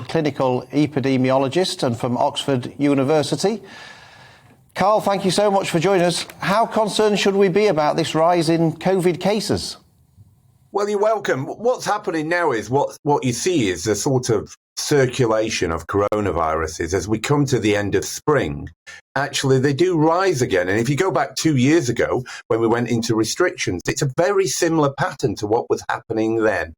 clinical epidemiologist and from Oxford University. Carl, thank you so much for joining us. How concerned should we be about this rise in COVID cases? Well, you're welcome. What's happening now is what you see is a sort of circulation of coronaviruses as we come to the end of spring. Actually, they do rise again. And if you go back 2 years ago when we went into restrictions, it's a very similar pattern to what was happening then.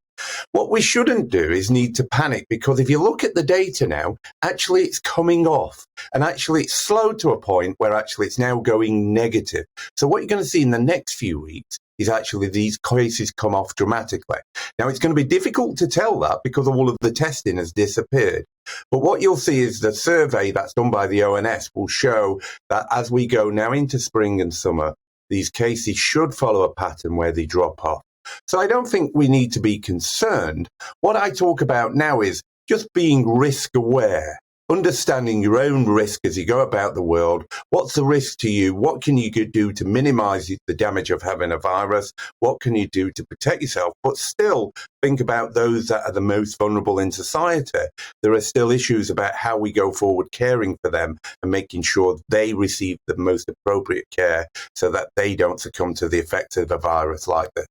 What we shouldn't do is need to panic, because if you look at the data now, actually it's coming off, and actually it's slowed to a point where actually it's now going negative. So what you're going to see in the next few weeks is actually these cases come off dramatically. Now, it's going to be difficult to tell that because all of the testing has disappeared. But what you'll see is the survey that's done by the ONS will show that as we go now into spring and summer, these cases should follow a pattern where they drop off. So I don't think we need to be concerned. What I talk about now is just being risk aware, understanding your own risk as you go about the world. What's the risk to you? What can you do to minimize the damage of having a virus? What can you do to protect yourself? But still think about those that are the most vulnerable in society. There are still issues about how we go forward caring for them and making sure they receive the most appropriate care so that they don't succumb to the effects of a virus like this.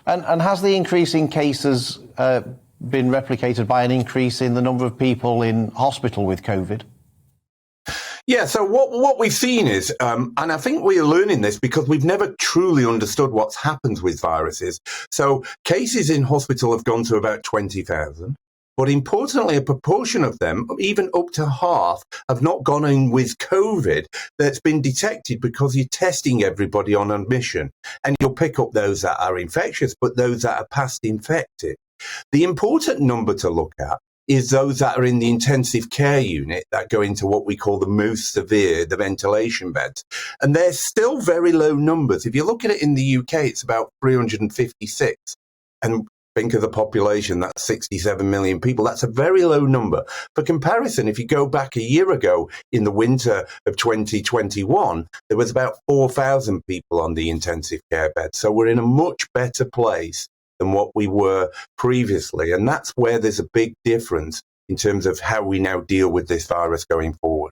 And has the increase in cases been replicated by an increase in the number of people in hospital with COVID? Yeah, so what we've seen is, and I think we're learning this because we've never truly understood what's happened with viruses. So cases in hospital have gone to about 20,000. But importantly, a proportion of them, even up to half, have not gone in with COVID that's been detected because you're testing everybody on admission. And you'll pick up those that are infectious, but those that are past infected. The important number to look at is those that are in the intensive care unit that go into what we call the most severe, the ventilation beds. And they're still very low numbers. If you look at it in the UK, it's about 356. And think of the population, that's 67 million people. That's a very low number. For comparison, if you go back a year ago in the winter of 2021, there was about 4,000 people on the intensive care bed. So we're in a much better place than what we were previously. And that's where there's a big difference in terms of how we now deal with this virus going forward.